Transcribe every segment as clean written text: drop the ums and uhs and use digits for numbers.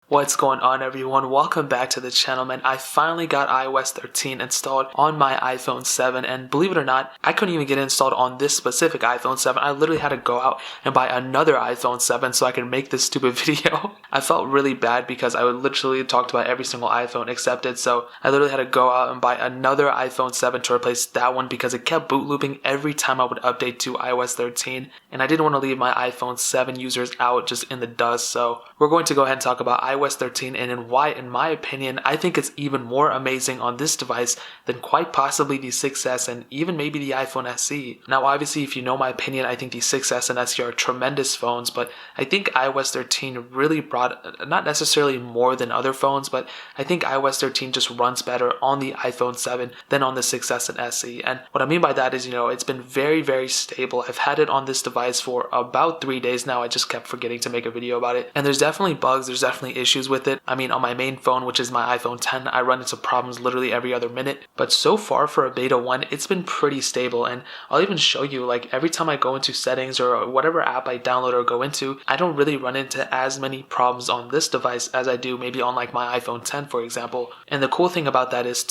What's going on, everyone? Welcome back to the channel, man. I finally got iOS 13 installed on my iPhone 7, and believe it or not, I couldn't even get it installed on this specific iPhone 7. I literally had to go out and buy another iPhone 7 so I could make this stupid video. I felt really bad because I would literally talked about every single iPhone accepted, so I literally had to go out and buy another iPhone 7 to replace that one because it kept boot looping every time I would update to iOS 13, and I didn't want to leave my iPhone 7 users out just in the dust, so we're going to go ahead and talk about iOS 13 and why, in my opinion, I think it's even more amazing on this device than quite possibly the 6S and even maybe the iPhone SE. Now, obviously, if you know my opinion, I think the 6S and SE are tremendous phones, but I think iOS 13 really brought, not necessarily more than other phones, but I think iOS 13 just runs better on the iPhone 7 than on the 6S and SE. And what I mean by that is, it's been very, very stable. I've had it on this device for about 3 days now. I just kept forgetting to make a video about it. And there's definitely bugs, there's definitely issues with it. I mean, on my main phone, which is my iPhone 10, I run into problems literally every other minute. But so far for a beta 1, it's been pretty stable. And I'll even show you, like, every time I go into settings or whatever app I download or go into, I don't really run into as many problems on this device as I do maybe on like my iPhone 10, for example. And the cool thing about that is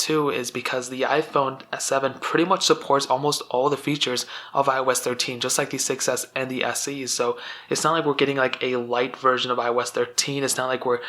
because the iPhone 7 pretty much supports almost all the features of iOS 13, just like the 6S and the SE. So it's not like we're getting like a light version of iOS 13. It's not like we're,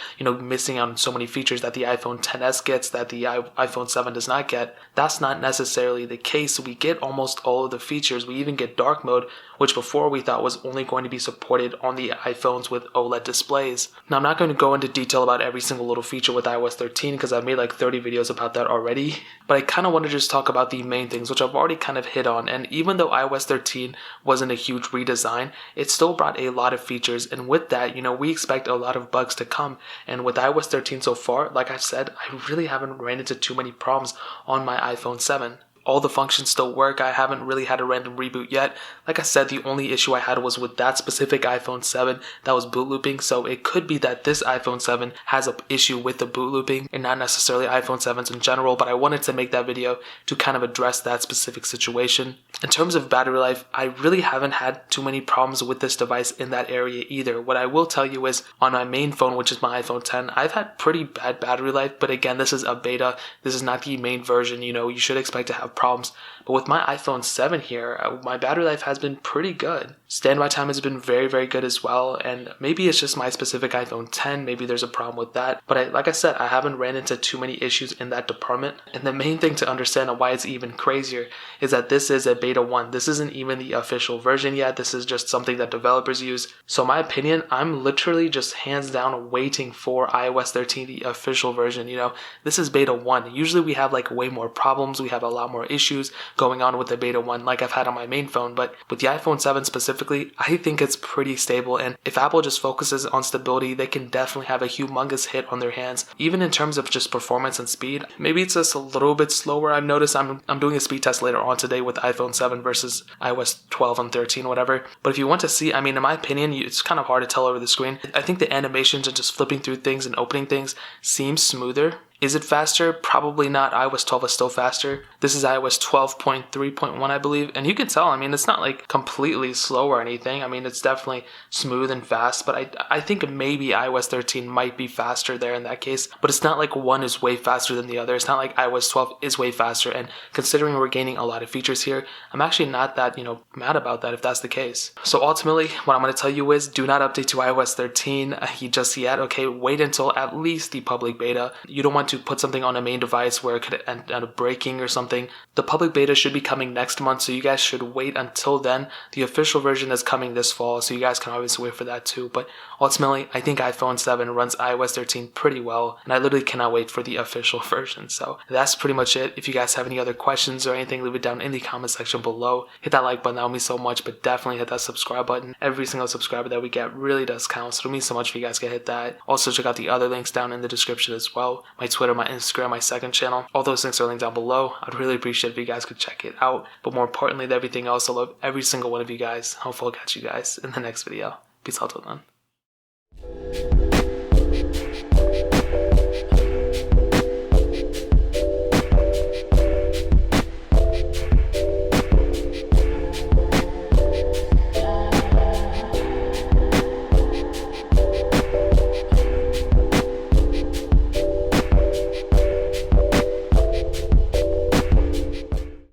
missing out on so many features that the iPhone XS gets that the iPhone 7 does not get. That's not necessarily the case. We get almost all of the features. We even get dark mode, which before we thought was only going to be supported on the iPhones with OLED displays. Now, I'm not going to go into detail about every single little feature with iOS 13 because I've made like 30 videos about that already, but I kind of want to just talk about the main things, which I've already kind of hit on. And even though iOS 13 wasn't a huge redesign, it still brought a lot of features, and with that, we expect a lot of bugs to come. And with iOS 13 so far, like I've said, I really haven't ran into too many problems on my iPhone 7. All the functions still work. I haven't really had a random reboot yet. Like I said, the only issue I had was with that specific iPhone 7 that was boot looping, so it could be that this iPhone 7 has an issue with the boot looping and not necessarily iPhone 7s in general, but I wanted to make that video to kind of address that specific situation. In terms of battery life, I really haven't had too many problems with this device in that area either. What I will tell you is on my main phone, which is my iPhone 10, I've had pretty bad battery life, but again, this is a beta. This is not the main version. You should expect to have problems. But with my iPhone 7 here, my battery life has been pretty good. Standby time has been very, very good as well. And maybe it's just my specific iPhone 10. Maybe there's a problem with that. But like I said, I haven't ran into too many issues in that department. And the main thing to understand why it's even crazier is that this is a beta 1. This isn't even the official version yet. This is just something that developers use. So in my opinion, I'm literally just hands down waiting for iOS 13, the official version. This is beta 1. Usually we have like way more problems. We have a lot more issues going on with the beta 1 like I've had on my main phone, but with the iPhone 7 specifically, I think it's pretty stable, and if Apple just focuses on stability, they can definitely have a humongous hit on their hands, even in terms of just performance and speed. Maybe it's just a little bit slower. I've noticed I'm doing a speed test later on today with iPhone 7 versus iOS 12 and 13, whatever, but if you want to see, in my opinion, it's kind of hard to tell over the screen. I think the animations and just flipping through things and opening things seems smoother. Is it faster? Probably not. iOS 12 is still faster. This is iOS 12.3.1, I believe. And you can tell, it's not like completely slow or anything. It's definitely smooth and fast, but I think maybe iOS 13 might be faster there in that case. But it's not like one is way faster than the other. It's not like iOS 12 is way faster. And considering we're gaining a lot of features here, I'm actually not that, mad about that if that's the case. So ultimately, what I'm going to tell you is do not update to iOS 13 just yet. Okay, wait until at least the public beta. You don't want to put something on a main device where it could end up breaking or something. The public beta should be coming next month, so you guys should wait until then. The official version is coming this fall, so you guys can obviously wait for that too. But ultimately, I think iPhone 7 runs iOS 13 pretty well, and I literally cannot wait for the official version. So that's pretty much it. If you guys have any other questions or anything, leave it down in the comment section below. Hit that like button, that would mean so much, but definitely hit that subscribe button. Every single subscriber that we get really does count, so it means so much if you guys can hit that. Also, check out the other links down in the description as well. My Twitter, my Instagram, my second channel. All those links are linked down below. I'd really appreciate if you guys could check it out. But more importantly than everything else, I love every single one of you guys. Hopefully I'll catch you guys in the next video. Peace out till then.